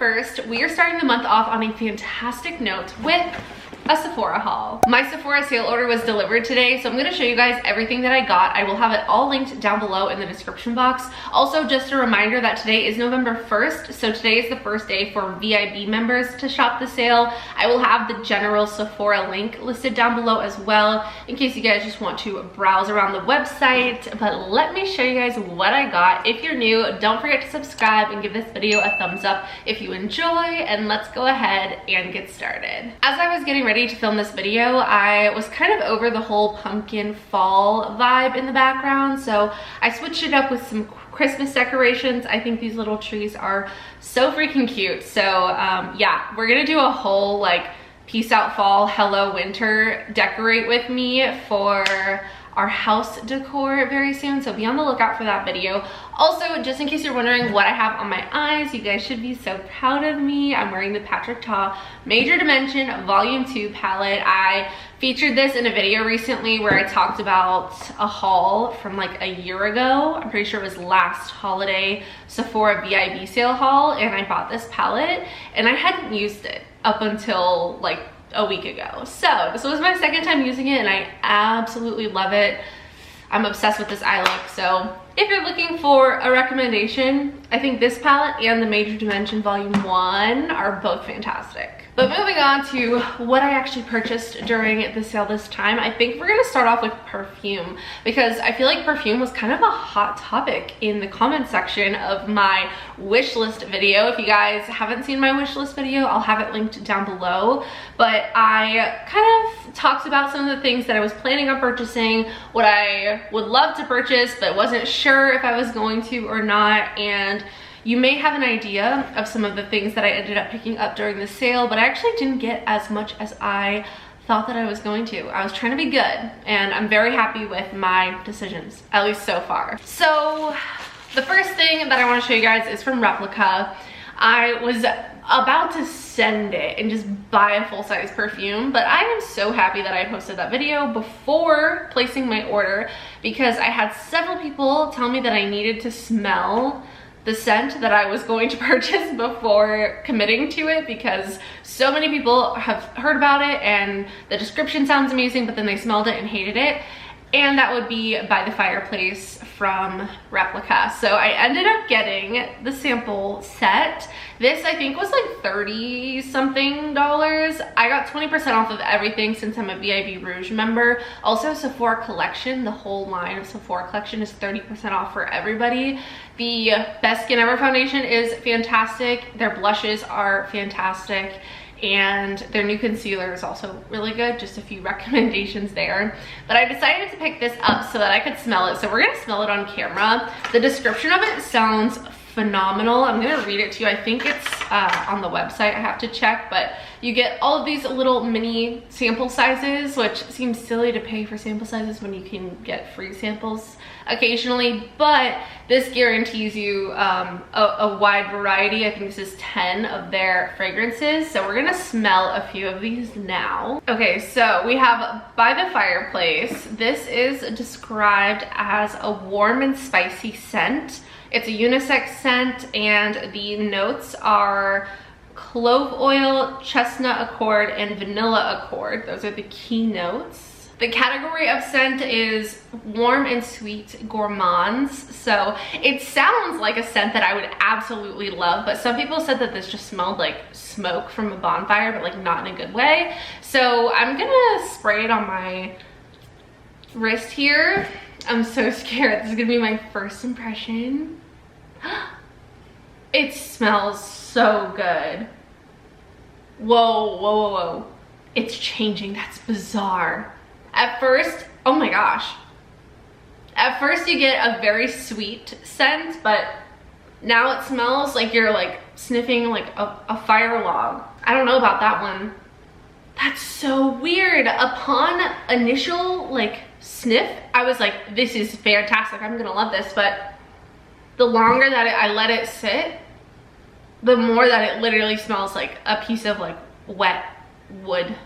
1st, we are starting the month off on a fantastic note with a Sephora haul. My Sephora sale order was delivered today, so I'm going to show you guys everything that I got. I will have it all linked down below in the description box. Also, just a reminder that today is November 1st, so today is the first day for VIB members to shop the sale. I will have the general Sephora link listed down below as well, in case you guys just want to browse around the website. But let me show you guys what I got. If you're new, don't forget to subscribe and give this video a thumbs up if you enjoy, and let's go ahead and get started. As I was getting ready to film this video, I was kind of over the whole pumpkin fall vibe in the background, so I switched it up with some Christmas decorations. I think these little trees are so freaking cute. So yeah, we're gonna do a whole like peace out fall, hello winter decorate with me for our house decor very soon, so be on the lookout for that video. Also, just in case you're wondering what I have on my eyes, you guys should be so proud of me. I'm wearing the Patrick Ta Major Dimension Volume 2 palette. I featured this in a video recently where I talked about a haul from like a year ago. I'm pretty sure it was last holiday Sephora VIB sale haul, and I bought this palette and I hadn't used it up until like a week ago. So this was my second time using it and I absolutely love it. I'm obsessed with this eye look. So if you're looking for a recommendation, I think this palette and the Major Dimension Volume 1 are both fantastic. But moving on to what I actually purchased during the sale this time, I think we're gonna start off with perfume, because I feel like perfume was kind of a hot topic in the comment section of my wish list video. If you guys haven't seen my wish list video, I'll have it linked down below. But I kind of talked about some of the things that I was planning on purchasing, what I would love to purchase but wasn't sure if I was going to or not, and you may have an idea of some of the things that I ended up picking up during the sale, but I actually didn't get as much as I thought that I was going to. I was trying to be good, and I'm very happy with my decisions, at least so far. So the first thing that I want to show you guys is from Replica. I was about to send it and just buy a full-size perfume, but I am so happy that I posted that video before placing my order, because I had several people tell me that I needed to smell the scent that I was going to purchase before committing to it, because so many people have heard about it and the description sounds amazing, but then they smelled it and hated it. And that would be By the Fireplace from Replica. So I ended up getting the sample set. This I think was like $30 something. I got 20% off of everything since I'm a VIB Rouge member. Also Sephora collection, the whole line of Sephora collection is 30% off for everybody. The Best Skin Ever foundation is fantastic. Their blushes are fantastic. And their new concealer is also really good. Just a few recommendations there. But I decided to pick this up so that I could smell it. So we're gonna smell it on camera. The description of it sounds phenomenal. I'm gonna read it to you. I think it's on the website, I have to check, but you get all of these little mini sample sizes, which seems silly to pay for sample sizes when you can get free samples occasionally, but this guarantees you a wide variety. I think this is 10 of their fragrances, so we're gonna smell a few of these now. Okay, so we have By the Fireplace. This is described as a warm and spicy scent. It's a unisex scent, and the notes are clove oil, chestnut accord, and vanilla accord. Those are the key notes. The category of scent is warm and sweet gourmands. So it sounds like a scent that I would absolutely love, but some people said that this just smelled like smoke from a bonfire, but like not in a good way. So I'm gonna spray it on my wrist here. I'm so scared. This is gonna be my first impression. It smells so good. Whoa, whoa, whoa, whoa. It's changing. That's bizarre. At first, oh my gosh. At first you get a very sweet scent, but now it smells like you're like sniffing like a fire log. I don't know about that one. That's so weird. Upon initial like sniff, I was like, this is fantastic. I'm gonna love this, but the longer that I let it sit, the more that it literally smells like a piece of like wet wood.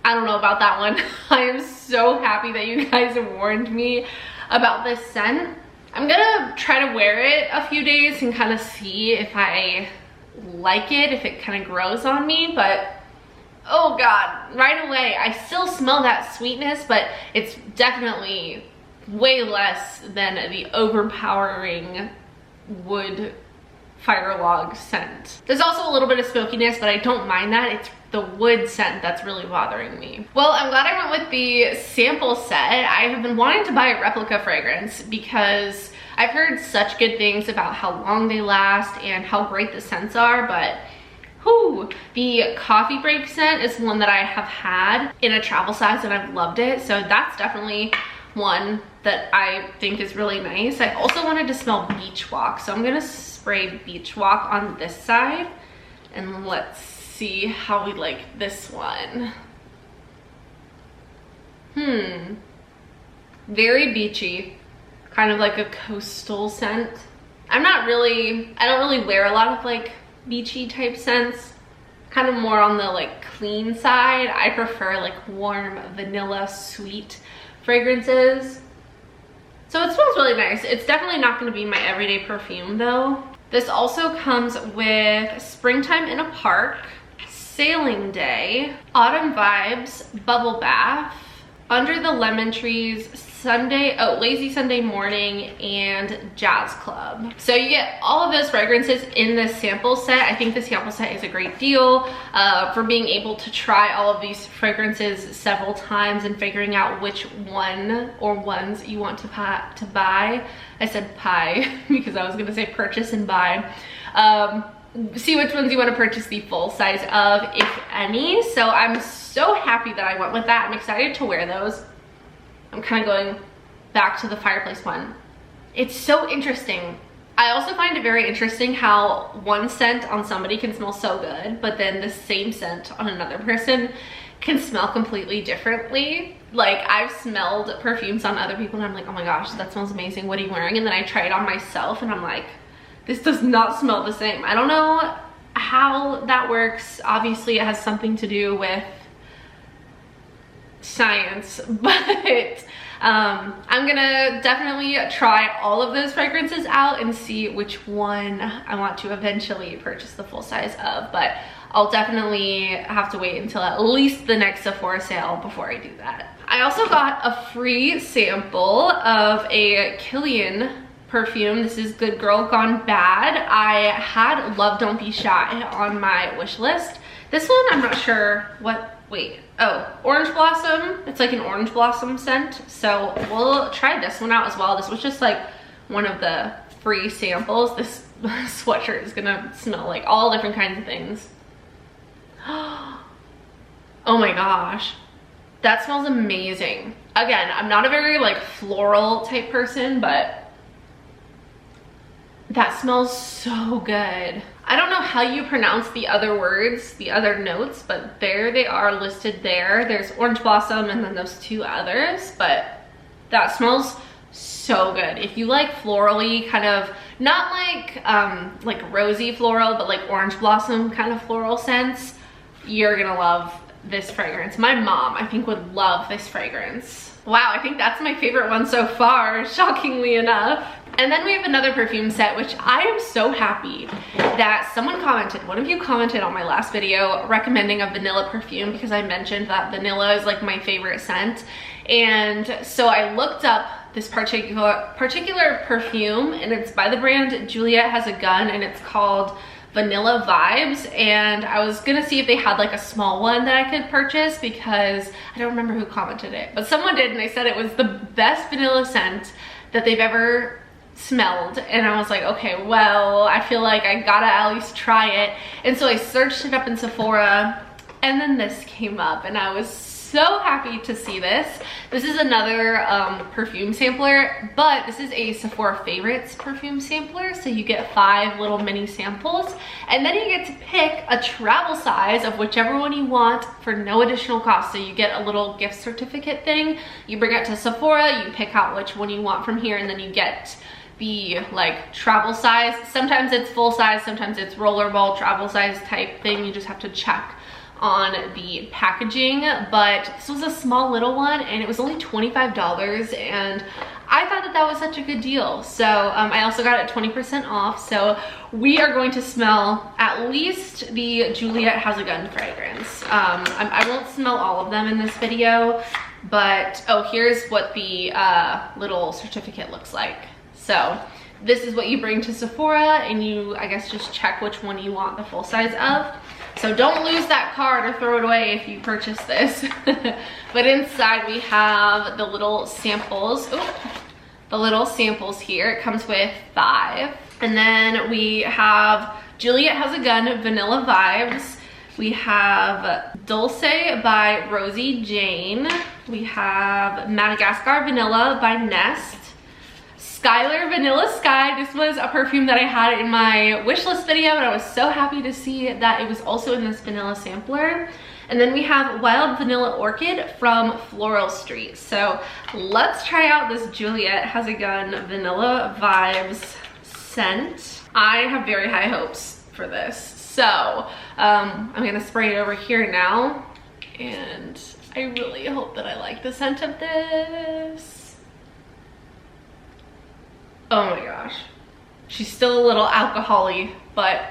I don't know about that one. I am so happy that you guys warned me about this scent. I'm gonna try to wear it a few days and kind of see if I like it if it kind of grows on me, but oh God, right away, I still smell that sweetness, but it's definitely way less than the overpowering wood fire log scent. There's also a little bit of smokiness, but I don't mind that. It's the wood scent that's really bothering me. Well, I'm glad I went with the sample set. I have been wanting to buy a replica fragrance because I've heard such good things about how long they last and how great the scents are, but whew, the coffee break scent is one that I have had in a travel size and I've loved it. So that's definitely one that I think is really nice. I also wanted to smell Beach Walk, so I'm gonna spray Beach Walk on this side and let's see how we like this one. Very beachy, kind of like a coastal scent. I don't really wear a lot of like beachy type scents, kind of more on the like clean side. I prefer like warm vanilla sweet fragrances. So it smells really nice. It's definitely not going to be my everyday perfume though. This also comes with Springtime in a Park, Sailing Day, Autumn Vibes, Bubble Bath, Under the Lemon Trees, Lazy Sunday Morning, and Jazz Club. So you get all of those fragrances in this sample set. I think the sample set is a great deal for being able to try all of these fragrances several times and figuring out which one or ones you want to buy. I said pie because I was gonna say purchase and buy. See which ones you want to purchase the full size of, if any. So I'm so happy that I went with that. I'm excited to wear those. I'm kind of going back to the fireplace one. It's so interesting. I also find it very interesting how one scent on somebody can smell so good, but then the same scent on another person can smell completely differently. Like I've smelled perfumes on other people and I'm like, oh my gosh, that smells amazing. What are you wearing? And then I try it on myself and I'm like, this does not smell the same. I don't know how that works. Obviously it has something to do with science, but I'm gonna definitely try all of those fragrances out and see which one I want to eventually purchase the full size of, but I'll definitely have to wait until at least the next Sephora sale before I do that. I also got a free sample of a Kilian perfume. This is Good Girl Gone Bad. I had Love Don't Be Shy on my wish list. This one I'm not sure what, Orange Blossom. It's like an orange blossom scent. So we'll try this one out as well. This was just like one of the free samples. This sweatshirt is gonna smell like all different kinds of things. Oh my gosh, that smells amazing. Again, I'm not a very like floral type person, but that smells so good. I don't know how you pronounce the other words, the other notes, but there they are listed there. There's Orange Blossom and then those two others, but that smells so good. If you like florally, kind of, not like rosy floral, but like Orange Blossom kind of floral scents, you're gonna love this fragrance. My mom, I think, would love this fragrance. Wow, I think that's my favorite one so far, shockingly enough. And then we have another perfume set, which I am so happy that someone commented, one of you commented on my last video recommending a vanilla perfume because I mentioned that vanilla is like my favorite scent. And so I looked up this particular perfume, and it's by the brand Juliet Has a Gun, and it's called Vanilla Vibes. And I was gonna see if they had like a small one that I could purchase because I don't remember who commented it, but someone did, and they said it was the best vanilla scent that they've ever smelled. And I was like, okay, well, I feel like I gotta at least try it. And so I searched it up in Sephora, and then this came up, and I was so happy to see this. This is another perfume sampler, but this is a Sephora Favorites perfume sampler, so you get 5 little mini samples, and then you get to pick a travel size of whichever one you want for no additional cost. So you get a little gift certificate thing, you bring it to Sephora, you pick out which one you want from here, and then you get the like travel size. Sometimes it's full size, sometimes it's rollerball travel size type thing. You just have to check on the packaging, but this was a small little one and it was only $25, and I thought that that was such a good deal. So I also got it 20% off. So we are going to smell at least the Juliet Has a Gun fragrance. I won't smell all of them in this video, but oh, here's what the little certificate looks like. So this is what you bring to Sephora, and you, I guess, just check which one you want the full size of. So don't lose that card or throw it away if you purchase this. But inside we have the little samples. Ooh, the little samples here. It comes with 5. And then we have Juliet Has a Gun Vanilla Vibes. We have Dulce by Rosie Jane. We have Madagascar Vanilla by Nest. Skylar Vanilla Sky. This was a perfume that I had in my wish list video, and I was so happy to see that it was also in this vanilla sampler. And then we have Wild Vanilla Orchid from Floral Street. So let's try out this Juliet Has a Gun Vanilla Vibes scent. I have very high hopes for this. So I'm gonna spray it over here now, and I really hope that I like the scent of this. Oh my gosh. She's still a little alcohol-y, but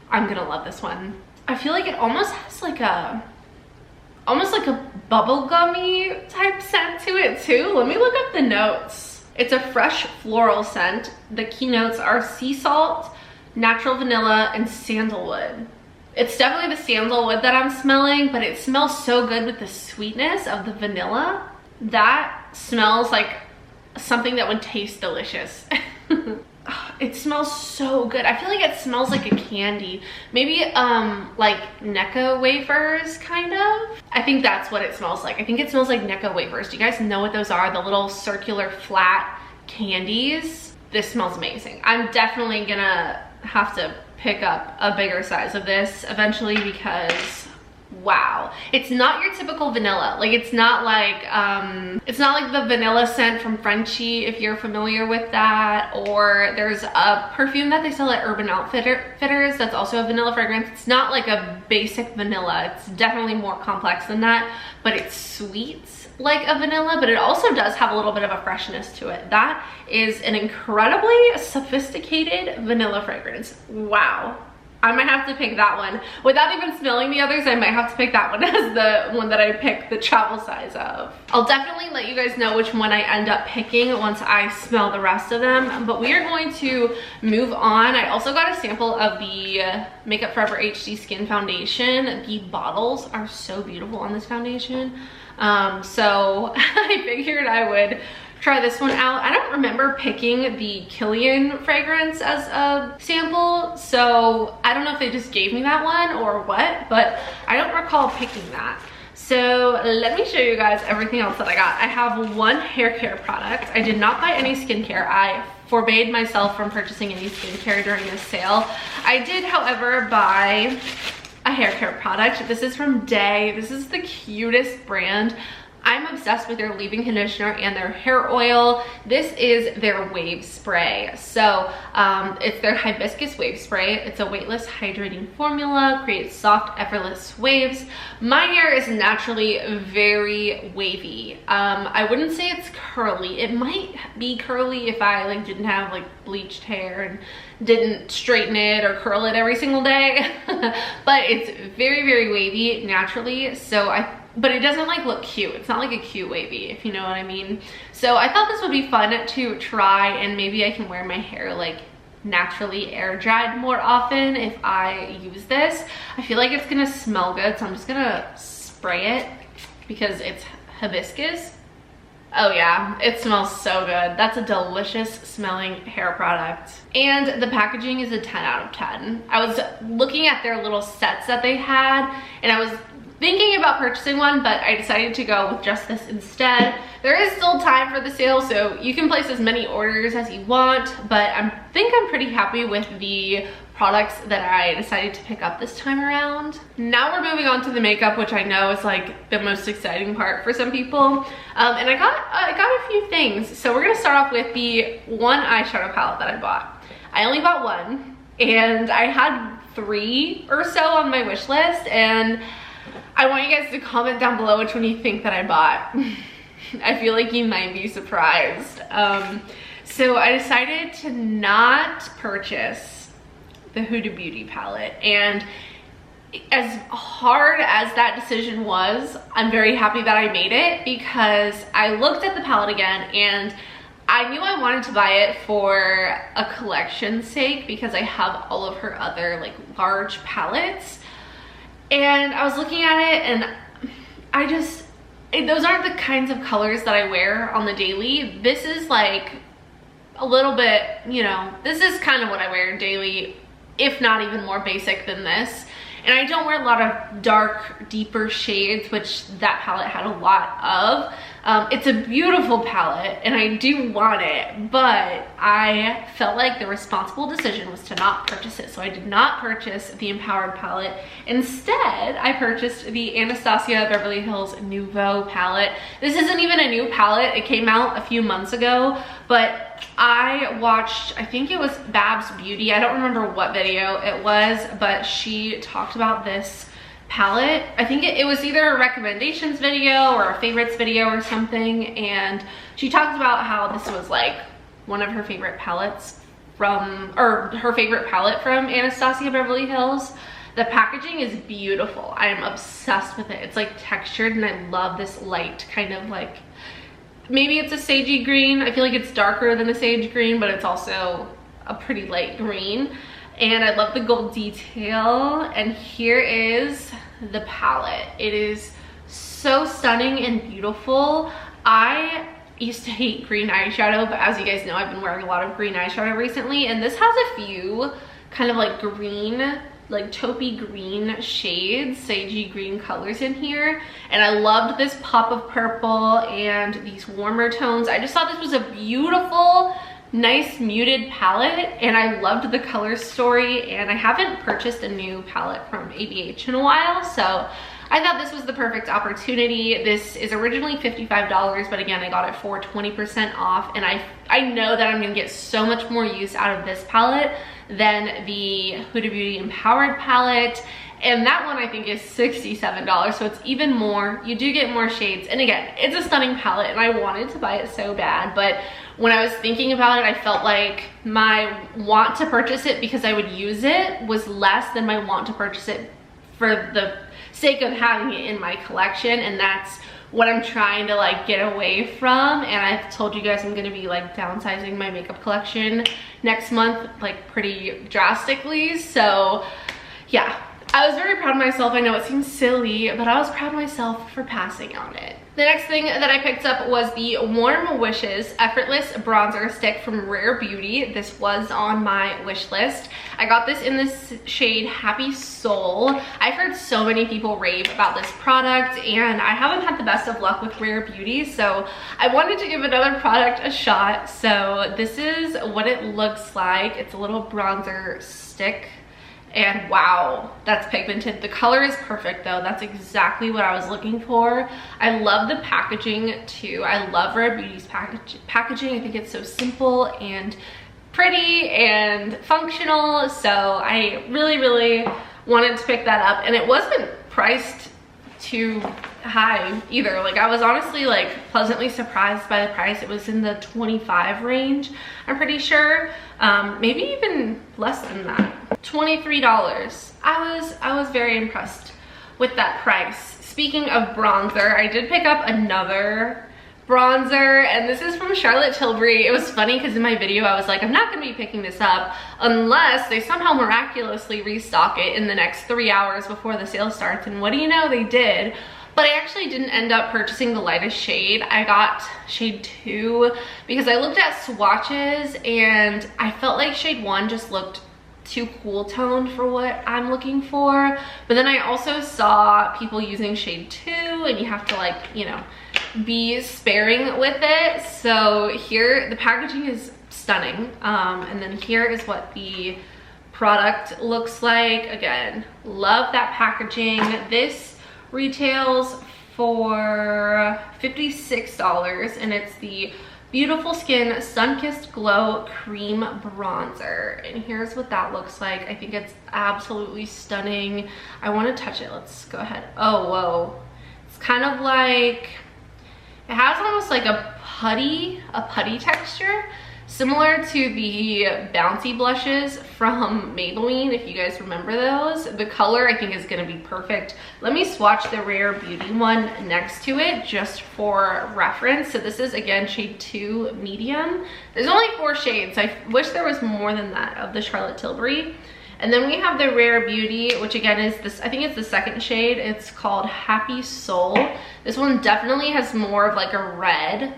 I'm gonna love this one. I feel like it almost has like a bubblegummy type scent to it too. Let me look up the notes. It's a fresh floral scent. The key notes are sea salt, natural vanilla, and sandalwood. It's definitely the sandalwood that I'm smelling, but it smells so good with the sweetness of the vanilla. That smells like something that would taste delicious. It smells so good. I feel like it smells like a candy. Maybe like Necco wafers, kind of. I think that's what it smells like. I think it smells like Necco wafers. Do you guys know what those are? The little circular flat candies. This smells amazing. I'm definitely gonna have to pick up a bigger size of this eventually, because wow, it's not your typical vanilla. Like it's not like the vanilla scent from Frenchie, if you're familiar with that. Or there's a perfume that they sell at Urban Outfitters that's also a vanilla fragrance. It's not like a basic vanilla. It's definitely more complex than that, but it's sweet like a vanilla, but it also does have a little bit of a freshness to it. That is an incredibly sophisticated vanilla fragrance. Wow. I might have to pick that one. Without even smelling the others, I might have to pick that one as the one that I picked the travel size of. I'll definitely let you guys know which one I end up picking once I smell the rest of them, but we are going to move on. I also got a sample of the Makeup Forever HD Skin Foundation. The bottles are so beautiful on this foundation. So I figured I would try this one out. I don't remember picking the Killian fragrance as a sample, so I don't know if they just gave me that one or what, but I don't recall picking that. So let me show you guys everything else that I got. I have one hair care product. I did not buy any skincare. I forbade myself from purchasing any skincare during this sale. I did, however, buy a hair care product. This is from Day. This is the cutest brand. I'm obsessed with their leave-in conditioner and their hair oil. This is their wave spray. So it's their hibiscus wave spray. It's a weightless hydrating formula, creates soft, effortless waves. My hair is naturally very wavy. I wouldn't say it's curly. It might be curly if I like didn't have like bleached hair and didn't straighten it or curl it every single day. But it's very, very wavy naturally. But it doesn't like look cute. It's not like a cute wavy, if you know what I mean. So I thought this would be fun to try, and maybe I can wear my hair like naturally air dried more often if I use this. I feel like it's gonna smell good, so I'm just gonna spray it because it's hibiscus. Oh yeah, it smells so good. That's a delicious smelling hair product. And the packaging is a 10 out of 10. I was looking at their little sets that they had, and I was thinking about purchasing one, but I decided to go with just this instead. There is still time for the sale, so you can place as many orders as you want, but I think I'm pretty happy with the products that I decided to pick up this time around. Now we're moving on to the makeup, which I know is like the most exciting part for some people. And I got a few things. So we're gonna start off with the one eyeshadow palette that I bought. I only bought one, and I had 3 or so on my wish list, and I want you guys to comment down below which one you think that I bought. I feel like you might be surprised. So I decided to not purchase the Huda Beauty palette, and as hard as that decision was, I'm very happy that I made it, because I looked at the palette again and I knew I wanted to buy it for a collection's sake, because I have all of her other like large palettes, and I was looking at it and I just, those aren't the kinds of colors that I wear on the daily. This is like a little bit, you know, this is kind of what I wear daily, if not even more basic than this. And I don't wear a lot of dark, deeper shades, which that palette had a lot of. It's a beautiful palette and I do want it, but I felt like the responsible decision was to not purchase it. So I did not purchase the Empowered palette. Instead, I purchased the Anastasia Beverly Hills Nouveau palette. This isn't even a new palette. It came out a few months ago, but I watched, I think it was Babs Beauty. I don't remember what video it was, but she talked about this palette. I think it was either a recommendations video or a favorites video or something, and she talked about how this was like one of her favorite palettes from, or her favorite palette from Anastasia Beverly Hills. The packaging is beautiful. I am obsessed with it. It's like textured, and I love this light kind of like, maybe it's a sagey green. I feel like it's darker than a sage green, but it's also a pretty light green. And I love the gold detail. And here is the palette. It is so stunning and beautiful. I used to hate green eyeshadow, but as you guys know, I've been wearing a lot of green eyeshadow recently, and this has a few kind of like green, like taupey green shades, sagey green colors in here. And I loved this pop of purple and these warmer tones. I just thought this was a beautiful, nice muted palette, and I loved the color story. And I haven't purchased a new palette from ABH in a while, so I thought this was the perfect opportunity. This is originally $55, but again, I got it for 20% off, and I know that I'm gonna get so much more use out of this palette than the Huda Beauty Empowered palette. And that one I think is $67, so it's even more. You do get more shades, and again, it's a stunning palette, and I wanted to buy it so bad, but when I was thinking about it, I felt like my want to purchase it because I would use it was less than my want to purchase it for the sake of having it in my collection, and that's what I'm trying to like get away from. And I've told you guys I'm gonna be like downsizing my makeup collection next month, like pretty drastically. So yeah, I was very proud of myself. I know it seems silly, but I was proud of myself for passing on it. The next thing that I picked up was the Warm Wishes Effortless Bronzer Stick from Rare Beauty. This was on my wish list. I got this in this shade Happy Soul. I've heard so many people rave about this product, and I haven't had the best of luck with Rare Beauty, so I wanted to give another product a shot. So this is what it looks like. It's a little bronzer stick. And wow, that's pigmented. The color is perfect though. That's exactly what I was looking for. I love the packaging too. I love Rare Beauty's packaging. I think it's so simple and pretty and functional. So I really, really wanted to pick that up. And it wasn't priced too high either. Like, I was honestly like pleasantly surprised by the price. It was in the 25 range, I'm pretty sure. Maybe even less than that. $23. I was very impressed with that price. Speaking of bronzer, I did pick up another bronzer, and this is from Charlotte Tilbury. It was funny because in my video I was like, I'm not gonna be picking this up unless they somehow miraculously restock it in the next 3 hours before the sale starts, and what do you know, they did. But I actually didn't end up purchasing the lightest shade. I got shade 2 because I looked at swatches and I felt like shade 1 just looked too cool toned for what I'm looking for. But then I also saw people using shade 2, and you have to, like, you know, be sparing with it. So here, the packaging is stunning. And then here is what the product looks like. Again, love that packaging. This retails for $56, and it's the Beautiful Skin Sun-Kissed Glow Cream Bronzer. And here's what that looks like. I think it's absolutely stunning. I want to touch it. Let's go ahead. Oh, whoa. It's kind of like, It has almost like a putty texture, similar to the bouncy blushes from Maybelline, if you guys remember those. The color I think is gonna be perfect. Let me swatch the Rare Beauty one next to it just for reference. So this is again shade 2 medium. There's only 4 shades. I wish there was more than that of the Charlotte Tilbury. And then we have the Rare Beauty, which again is this, I think it's the second shade. It's called Happy Soul. This one definitely has more of like a red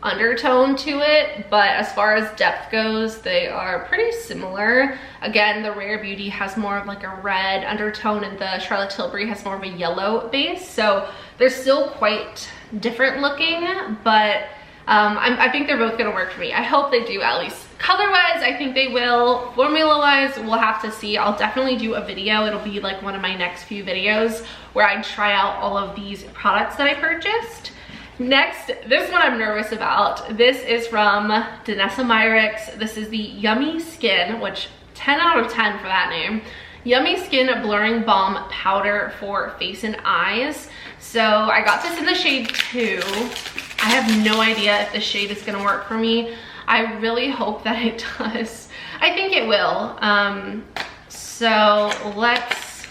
undertone to it, but as far as depth goes, they are pretty similar. Again, the Rare Beauty has more of like a red undertone and the Charlotte Tilbury has more of a yellow base. So they're still quite different looking, but I think they're both gonna work for me. I hope they do, at least. Color-wise, I think they will. Formula-wise, we'll have to see. I'll definitely do a video. It'll be like one of my next few videos where I try out all of these products that I purchased. Next, this one I'm nervous about. This is from Danessa Myricks. This is the Yummy Skin, which 10 out of 10 for that name. Yummy Skin Blurring Balm Powder for face and eyes. So I got this in the shade 2. I have no idea if the shade is gonna work for me. I really hope that it does. I think it will. So let's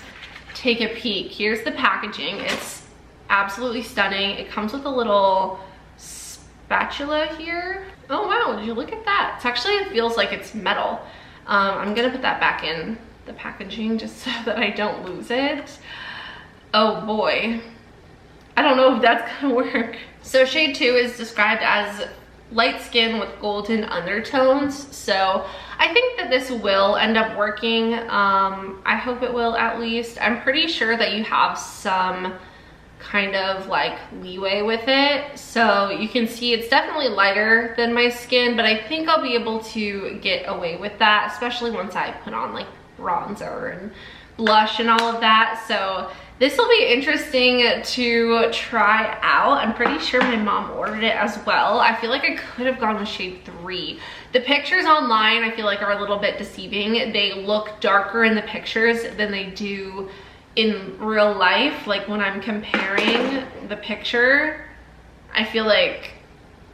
take a peek. Here's the packaging. It's absolutely stunning. It comes with a little spatula here. Oh wow, did you look at that? It's actually, it feels like it's metal. I'm gonna put that back in the packaging just so that I don't lose it. Oh boy. I don't know if that's gonna work. So shade 2 is described as light skin with golden undertones. So I think that this will end up working. I hope it will at least. I'm pretty sure that you have some kind of like leeway with it. So you can see it's definitely lighter than my skin, but I think I'll be able to get away with that, especially once I put on like bronzer and blush and all of that. So this will be interesting to try out. I'm pretty sure my mom ordered it as well. I feel like I could have gone with shade 3. The pictures online I feel like are a little bit deceiving. They look darker in the pictures than they do in real life. Like when I'm comparing the picture, I feel like,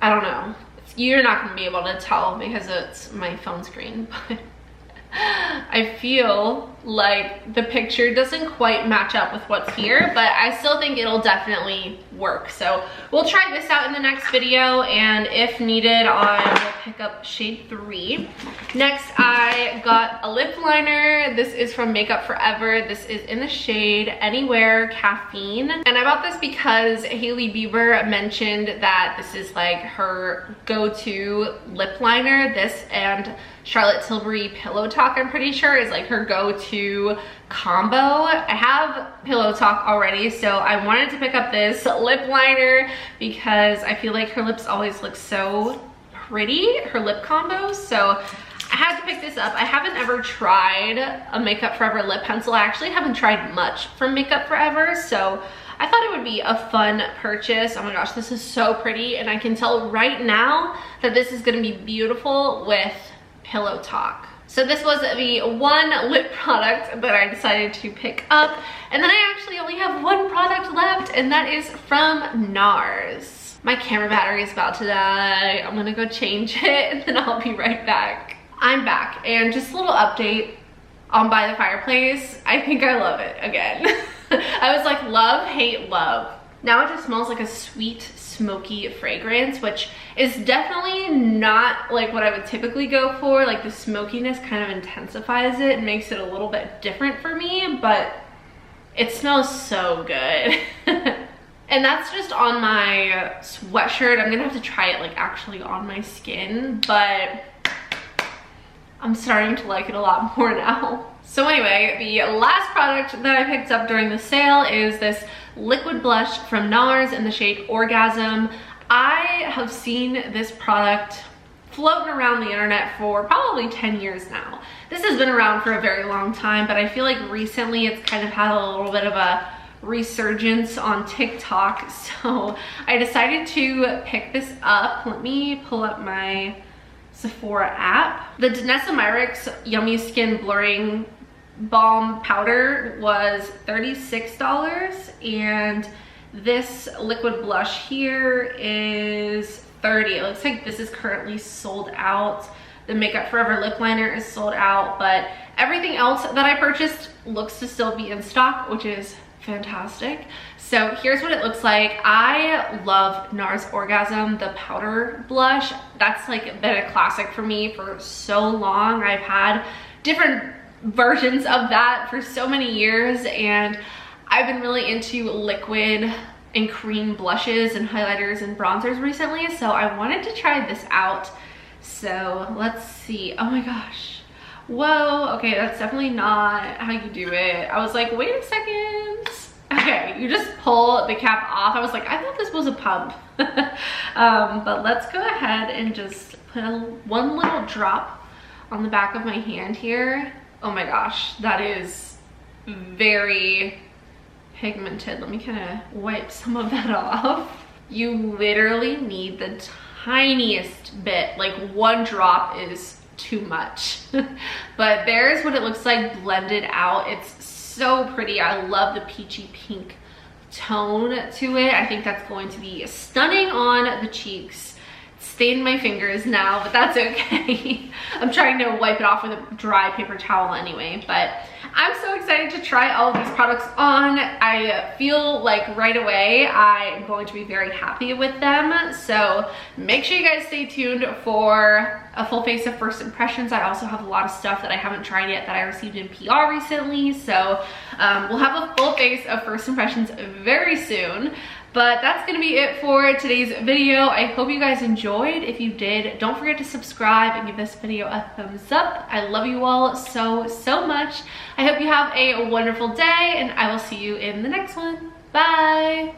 I don't know. You're not gonna be able to tell because it's my phone screen, but I feel like the picture doesn't quite match up with what's here, but I still think it'll definitely work. So we'll try this out in the next video, and if needed, I will pick up shade 3. Next, I got a lip liner. This is from Makeup Forever. This is in the shade Anywhere Caffeine. And I bought this because Hailey Bieber mentioned that this is like her go-to lip liner. This and Charlotte Tilbury Pillow Talk, I'm pretty sure, is like her go-to combo. I have Pillow Talk already, so I wanted to pick up this lip liner because I feel like her lips always look so pretty, her lip combos. So I had to pick this up. I haven't ever tried a Makeup Forever lip pencil. I actually haven't tried much from Makeup Forever, so I thought it would be a fun purchase. Oh my gosh, this is so pretty, and I can tell right now that this is gonna be beautiful with Pillow Talk. So this was the one lip product that I decided to pick up, and then I actually only have one product left, and that is from NARS. My camera battery is about to die. I'm gonna go change it and then I'll be right back. I'm back, and just a little update on By the Fireplace. I think I love it again. I was like, love, hate, love. Now it just smells like a sweet, smoky fragrance, which is definitely not like what I would typically go for. Like the smokiness kind of intensifies it and makes it a little bit different for me, but it smells so good. And that's just on my sweatshirt. I'm gonna have to try it like actually on my skin, but I'm starting to like it a lot more now. So anyway, the last product that I picked up during the sale is this liquid blush from NARS in the shade Orgasm. I have seen this product floating around the internet for probably 10 years now. This has been around for a very long time, but I feel like recently it's kind of had a little bit of a resurgence on TikTok. So I decided to pick this up. Let me pull up my Sephora app. The Danessa Myricks Yummy Skin Blurring Balm Powder was $36, and This liquid blush here is $30. It looks like this is currently sold out. The Makeup Forever lip liner is sold out, but everything else that I purchased looks to still be in stock, which is fantastic. So here's what it looks like. I love NARS Orgasm, the powder blush. That's like been a classic for me for so long. I've had different versions of that for so many years, and I've been really into liquid and cream blushes and highlighters and bronzers recently, so I wanted to try this out. So let's see. Oh my gosh. Whoa. Okay, that's definitely not how you do it. I was like, wait a second. Okay, you just pull the cap off. I was like, I thought this was a pump. But let's go ahead and just put one little drop on the back of my hand here. Oh my gosh, that is very pigmented. Let me kind of wipe some of that off. You literally need the tiniest bit, like one drop is too much. But there's what it looks like blended out. It's so pretty. I love the peachy pink tone to it. I think that's going to be stunning on the cheeks. It's stained my fingers now, but that's okay. I'm trying to wipe it off with a dry paper towel anyway, but I'm so excited to try all of these products on. I feel like right away I'm going to be very happy with them. So make sure you guys stay tuned for a full face of first impressions. I also have a lot of stuff that I haven't tried yet that I received in PR recently. So we'll have a full face of first impressions very soon. But that's gonna be it for today's video. I hope you guys enjoyed. If you did, don't forget to subscribe and give this video a thumbs up. I love you all so, so much. I hope you have a wonderful day, and I will see you in the next one. Bye.